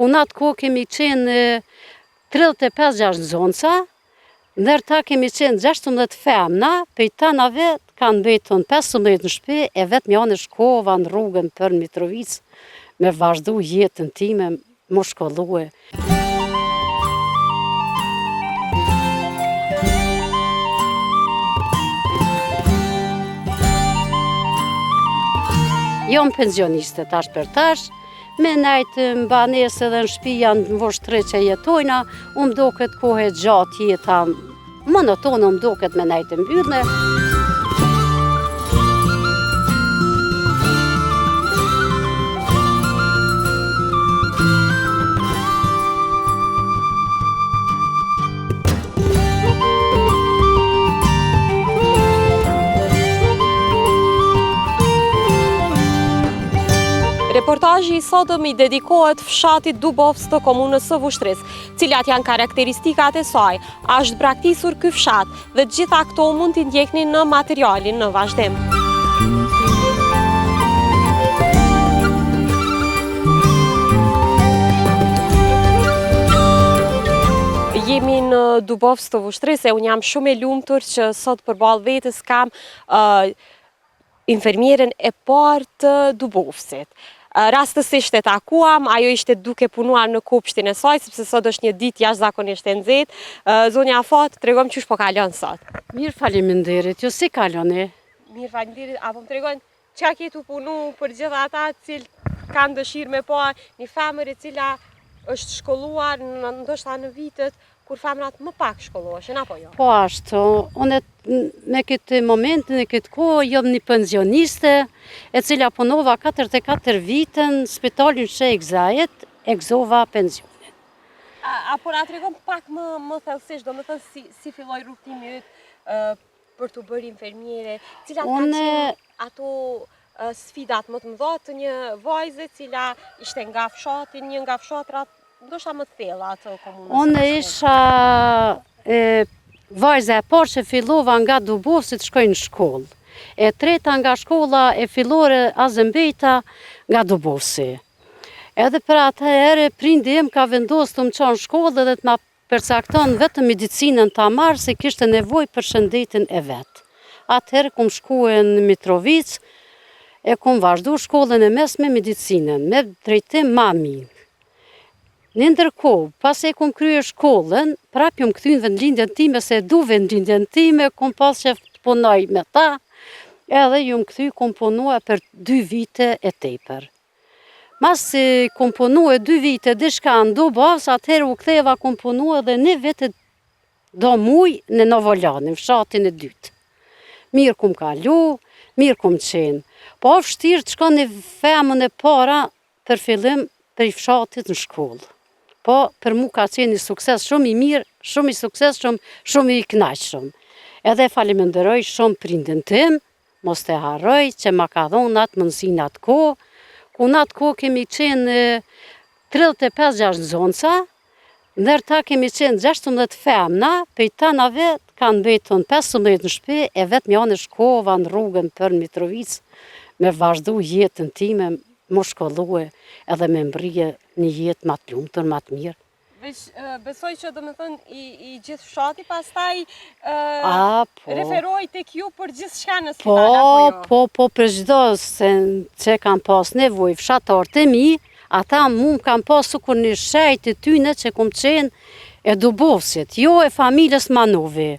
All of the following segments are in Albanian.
ku në atë kohë kemi qenë 35-6 zonca, ndërta kemi qenë 16 femna, për tanave kanë betën 15 në shtëpi, e vetë mjanë shkova në rrugën për Mitrovic, me vazhdu jetën time, më shkollue. Jom pensioniste tash për tash, me najtë mbanese dhe në shtëpi janë në vosh 3 që jetojna, më doket kohë gjatë jeta monotone, më doket me najtë mbyllne. Reportazhi i sotëm i dedikohet fshatit Dubovc të komunës së Vushtrisë, cilat janë karakteristikat e saj. Është braktisur ky fshat dhe gjitha këto mund t'i ndjekni në materialin në vazhdim. Jemi në Dubovc të Vushtrisë e unë jam shumë e lumtur që sot përballë vetes kam infermierën e parë të Dubovcit. Rastësisht e takuam, ajo ishte duke punuar në kopshtin e saj, sepse sot është një ditë jashtëzakonisht e nxehtë. Zonja Afat, tregom çush po kalon sot. Mirë, faleminderit. Jo si kalon e? Mirë, faleminderit. Apo më tregon çka ke tu punu për gjithë ata që kanë dëshirë me pa një femër e cila është shkolluar ndoshta në vitet kur femrat më pak shkolloheshin, apo jo? Po ashtu, unë në këtë moment, në këtë kohë, jam një pensioniste, e cila punova 44 vitën, spitalin Sheikh Zayed, e gëzova pensionin. Apo na tregon pak më thellësisht, domethënë si filloi rrugtimi yt për të bërë infermiere, cilat kanë qenë ato sfidat më të mëdha të një vajze cila ishte nga fshati, një nga fshatrat ndoshta më të thella ato komunës. Unë isha vajza e parë që fillova nga Dubovci të shkoj në shkollë. E treta nga shkolla e fillore Azembejta nga Dubovci. Edhe për atëherë prindi im ka vendosur të më çon shkollë dhe të ma përcakton vetëm medicinën ta marr se kishte nevojë për shëndetin e vet. Atëherë kum shkuar në Mitrovic, e kum vazhdu shkollën e mesme medicinën me drejtim mamin. Në ndërkohë, pas e kum kryer shkollën, prap jom kthy në vendlindjen time se du vendlindjen time, kum pas qef të punoj me ta, edhe jom kthy kum punua për 2 vite e tepër. Mas se kum punua 2 vite diçka në Dubovc, atëherë u ktheva kum punua edhe 1 vit do muj në Novolani, në fshatin e dytë. Mirë kum kalu, mirë kum qenë. Po vështirë të shkon një femën e para për fillim për i fshatit në shkollë. Po, për mu ka qenë një sukses shumë i mirë, shumë i suksesshëm, shumë i kënaqshëm. Edhe faleminderoj shumë prindin tim, mos të harroj që ma ka dhonë atë mundësinë atë kohë, ku në atë kohë kemi qenë 35-6 zonca, ndërta kemi qenë 16 femna, për tanave kanë betën 15 në shtëpi, e vetë mjanë shkova në rrugën për Mitrovic, me vazhdu jetën time, më shkollue edhe me mbrije një jetë më të lumtur, më të mirë. Besoj që domethënë i gjithë fshati pastaj referoi tek ju për gjithçka në spital, apo jo? Po, për çdo që kanë pas nevojë fshatarët e mi, ata mu kanë pas kur një shejt e tyne që kum qenë e Dubovcit, jo e familjes Manovi,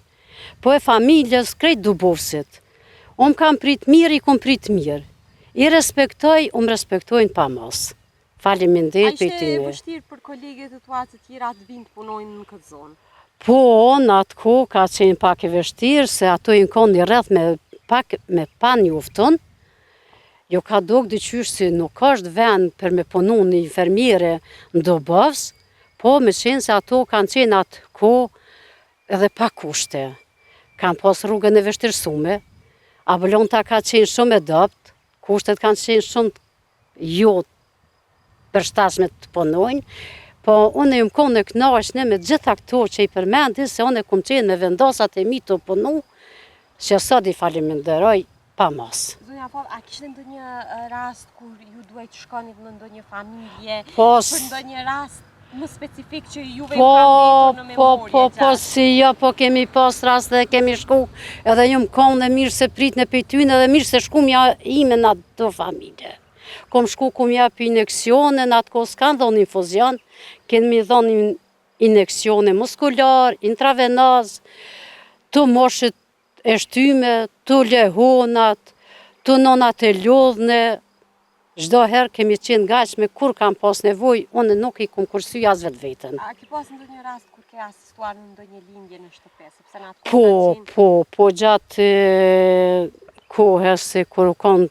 po e familjes krejt Dubovcit. Unë kam prit mirë, i kum prit mirë. I respektoj, respektojnë pa mos. Faleminderit për ty. A ishte vështirë për kolegët e tua të tjera të vinë të punojnë në këtë zonë? Po, në atë kohë ka qenë pak e vështirë, se ato i në një rreth me pa njoftën. Jo ka dogë dyqysh se nuk është vend për me punu një infermiere në Dubovc, po me qenë se ato kanë qenë atë kohë edhe pa kushte. Kanë pas rrugën e vështirësume, ambulanta ka qenë shumë e dopt, kushtet kanë qenë shumë jo përshtatshme të punojnë, po unë jam konë në kënaqshme me gjitha këto që i përmendi, se unë kum qenë me vendosat e mi të punu, që sot i faleminderoj pa mos. Zonja Fol, a kishte ndonjë rast kur ju duhet shkonit në ndonjë familje, Për ndonjë rast më specifik që juve ju ka mbetur në memorje gjatë? Si jo, po kemi pas rast dhe kemi shku, edhe ju më konë dhe mirë se prit në pejtynë, edhe mirë se shku mja ime në ato familje. Kom shku ku mja për injeksione, në atë kohë s'kanë dhonë infuzion, kemi dhonë injeksione muskular, intravenaz, të moshët e shtyme, të lehonat, të nonat e lodhne. Çdo herë kemi qenë gatshme kur kam pas nevojë, unë nuk i kum kursy as vetë vetën. A ke pas ndonjë rast kur ke asistuar në ndonjë lindje në shtëpi, sepse në atë kohë Po gjatë kohës se kur u kon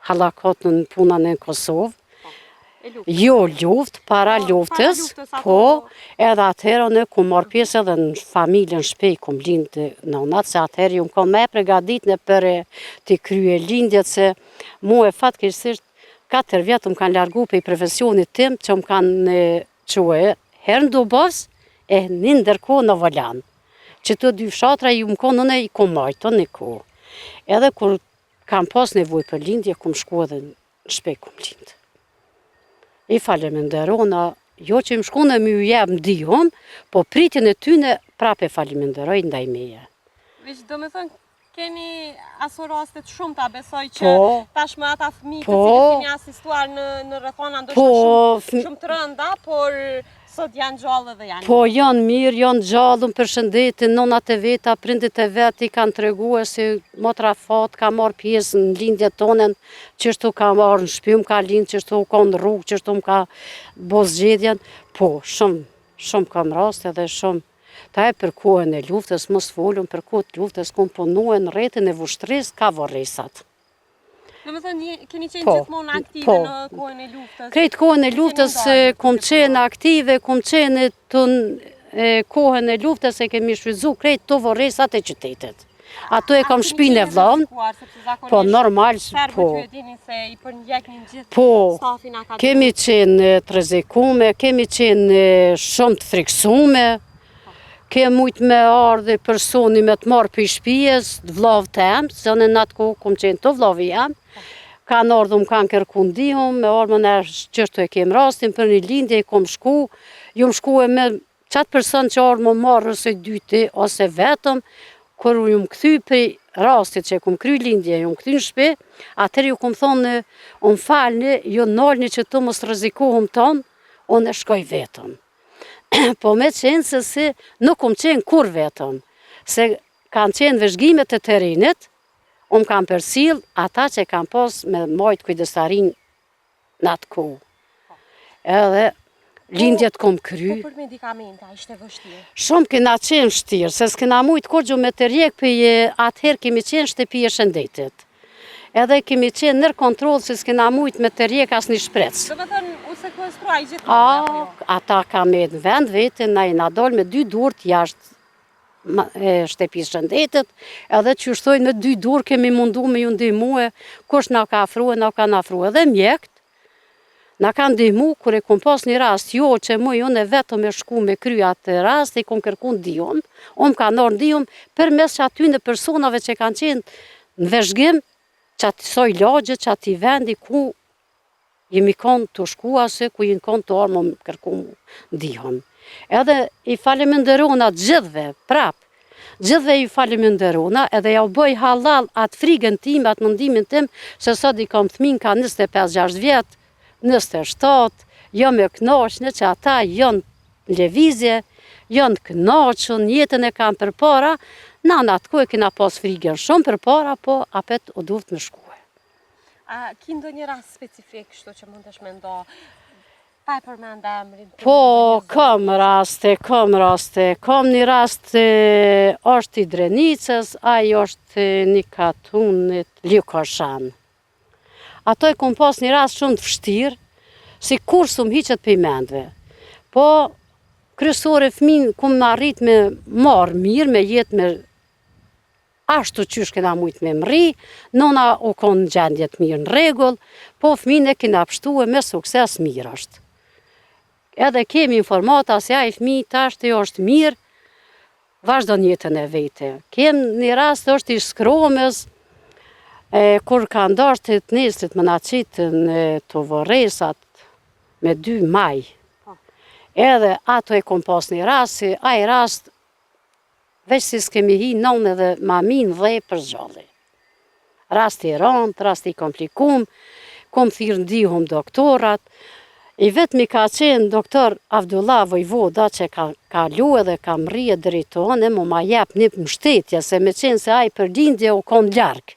hallakot në punën në Kosovë, jo luftë, para luftës, po, edhe atëherë në ku marrë pjesë edhe në familjen shpej, ku më lindë nonat, se atëherë ju më kom me pregadit në për të krye lindjet, se mu e fatkeqësisht 4 vjetë më kanë largu për i profesionit tim, që më kanë quë herë në Dubos, e një ndërkohë në Volan, që të 2 fshatra ju më konë në i kom majtë në kohë. Edhe kur kam pas nevoj për lindje, ku më shku edhe në shpej ku më lindë. I faleminderona, jo që më shkone më ju jebë ndihon, po pritjen e tyne prape faleminderoj ndaj meje. Veç do me thënë, keni aso rastet shumë ta besoj që tashmë ata fëmijë të cilët keni asistuar në rrethona ndoshta shumë të rënda, por sot janë gjallë dhe janë. Po janë mirë, janë gjallë, më përshëndetin, nonat e veta, prindit e vet i kanë treguar se motra Fat ka marrë pjesë në lindjet tonen, qështu ka marrë në shtëpi, më ka lindë, qështu ka në rrugë, qështu më ka bo zgjedhjen. Po, shumë kam raste dhe shumë. Ta e për kohën e luftës, mos folum për kohën e luftës, kom punu në rrethin e vushtrisë, ka vorresat. Në më thënë, keni qenë gjithmonë aktive në kohën e luftës? Krejt kohën e luftës, kom qenë aktive, kom qenë të kohën e luftës e kemi shfrytzu krejt të vorresat e qytetit. Ato e kam shpinë e vllon, po normal, po. Kemi qenë të rrezikume, kemi qenë shumë të friksume, ke mujt me ardhe personi me të marrë për shpijes, vllav tem, se në atë kohë kom qenë të vllavi jam, kanë ardhë më kanë kërku ndihmë, me ardhë më në qështu e kem rastin, për një lindje i kom shku, ju më shku e me qatë person që ardhë më marrë ose dyti, ose vetëm, kur ju më këthy për rastit që kom kry lindje, ju më këthy në shpi, atër ju kom thonë, unë falni, ju nalni që të mos rrezikohëm tonë, unë e shkoj vetëm. Po me qenë se si nuk kom qenë kur vetëm, se kanë qenë vëzhgimet e terenit, unë kam përsil ata që kam pas me majtë kujdestarin në atë kohë. Edhe lindjet kom kry. Po për medikamenta, ishte vështirë? Shumë kena qenë vështirë, se s'kena mujtë kur gjo me të rjek për atëherë kemi qenë shtëpi e shëndetit. Edhe kemi qenë nër kontrol se s'kena mujtë me të rjek as një shprec. Do me thënë, u sekuestruaj gjithmonë? Ata ka me në vend vetin, na i nadol me 2 durët jashtë shtëpisë shëndetit, edhe që shtojnë me 2 durë kemi mundu me ju ndihmue, kush na ka afrue, na ka afrue edhe mjekt, na ka ndihmu, kur e kom pas një rast, jo që mu ju në vetëm e shku me kry atë rast, e kom kërku ndihmë, unë ka nërë ndihmë, për mes që aty në personave që kanë qenë në vëzhgim, që aty soj lagje, që aty vendi ku jemi konë të shkuase, ku jemi konë të armë më kërku ndihmë. Edhe i faleminderona gjithve, gjithve i faleminderona, edhe ja u bëj halal atë frigën tim, atë mendimin tim, se sot i kam fëmin ka 25-6 vjetë, 27, jo me knaqëne që ata janë lëvizje, janë knaqën, jetën e kam për para, na në atë kohë kena pas frigën shumë për para, po apet u duhet me shkue. A ki ndonjë rast specifik, shto që mund të shmendo? Pa e përmenda emrin? Po, kam raste, kam një rast është i Drenicës, ajo është një katunit Ljukoshan. Ato e kom pas një rast shumë të vështirë, si kur së më hiqet për i mendve. Po, kryesore fëmin, ku më arrit me marë mirë, me jetë me ashtu qysh kena mujt me mri, nona u konë gjendjet mirë në regull, po fëmin e kena pështu e me sukses mirë është. Edhe kemi informata se a i fëmi tashtë jo është mirë, vazhdo njëtën e vete. Kem një rast është i shkromës, Kur ka ndarë të të nesrit më na qitën të voresat me 2 maj, edhe ato e kom pas një rast, si a i rast, veç si s'kemi hi non edhe mamin dhe për gjalli. Rast i rënd, rast i komplikum, kom thirë ndihum doktorat, i vetëmi ka qenë doktor Avdullah Vojvoda që ka kalu edhe ka mrije drejtone, mu ma jep një mështetje, se me qenë se a i për lindje u kom ljarg.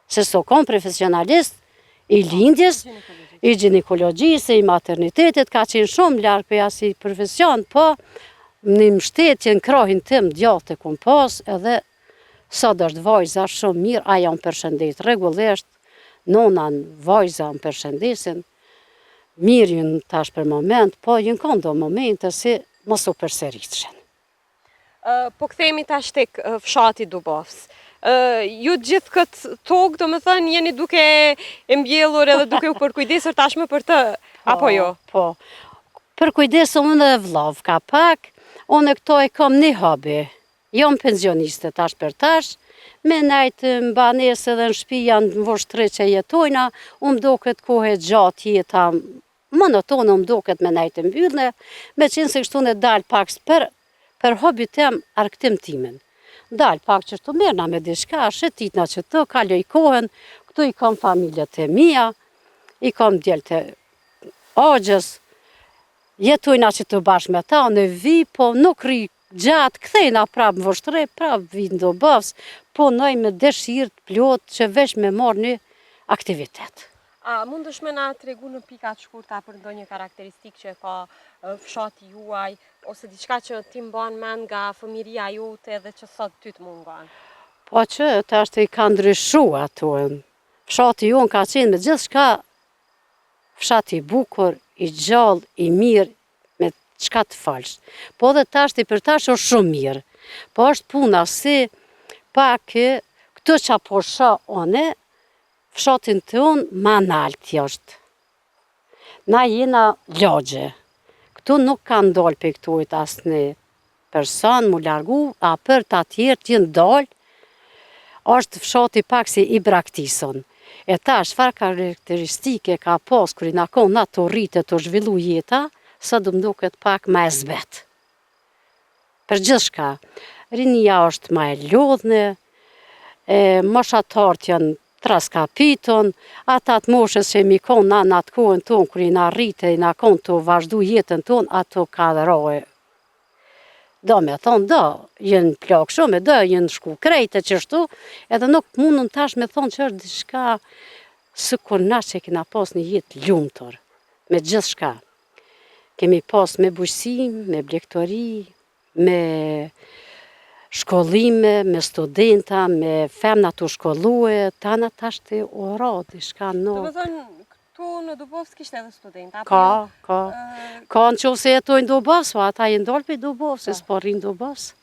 Se so kom profesionalist i lindjes, i ginekologjisë, i maternitetit, ka qenë shumë ljarg për jasi profesion, po një mështetje në krahin tim djatë e kom pas, edhe sot është vajza shumë mirë, aja më përshëndet regullisht, nona në vajza më përshëndesin, mirë jënë tash për moment, po jënë kanë do momente si mos u përsëritëshen. Po këthemi tash tek fshati Dubovës. Ju gjithë këtë tokë, do më thënë, jeni duke e mbjellur edhe duke u përkujdesur tashme për të, apo jo? Po, përkujdesur unë dhe vllav ka pak, unë e këto e kam një hobi, jam pensioniste tash për tash, me najtë në banesë edhe në shtëpi janë në vështre që jetojna, unë do këtë kohë gjatë jeta monotone, unë do këtë me najtë mbyllne, me qenë se kështu në dalë pak për hobi tem arktim timin. Dalë pak që shtu mërna me dishka, shetitna që të, kaloj kohën, këtu i kam familjet e mija, i kam djelët e agjës, jetojna që të bashkë me ta, në vi, po nuk ri gjatë, kthejna prapë më vështre, prapë vinë do bëvës, po nëj me dëshirë të plot që vesh me marrë një aktivitet. A mundësh me na tregu në pika të shkurta për ndonjë karakteristikë që ka fshati juaj, ose diçka që ti mban mend nga fëmiria jote dhe që sot ty të mungon? Po që të ashtë i ka ndryshu ato. Fshati jonë ka qenë me gjithë shka fshati i bukur, i gjallë, i mirë, me qka të falsh. Po dhe të ashtë i për tash është shumë mirë. Po është puna si pak këtë që po shë one, fshatin të unë ma naltë jashtë. Na jena lagje. Këtu nuk ka ndalë për këtojt asë një person, mu largu, a për të atjerë të jenë dalë, është fshati pak si i braktison. E ta çfarë karakteristike ka pas kër i na konë na të rritë të zhvillu jeta, sa du mduket pak ma e zbet. Për gjithë shka, rinia është ma e lodhne, moshatarët janë traskapiton, ata të moshës që mi konë na në atë kohën tonë, kër i na rritë, i na konë të vazhdu jetën tonë, ato ka dhe rohe. Do me thonë, do, jenë plakë shumë, do, jenë shku krejtë e qështu, edhe nuk mundën tash me thonë që është diçka së kur na që kena pas një jetë lumëtor, me gjithë shka. Kemi pas me bujësim, me blektori, me shkollime, me studenta, me femna të shkollue, tana tash të ora, diçka në... Do me thënë, këtu në Dubovës kishte edhe studenta? Ka. Ka në që se jetojnë Dubovës, ata jenë dolë për Dubovës, se s'po rrinë Dubovës.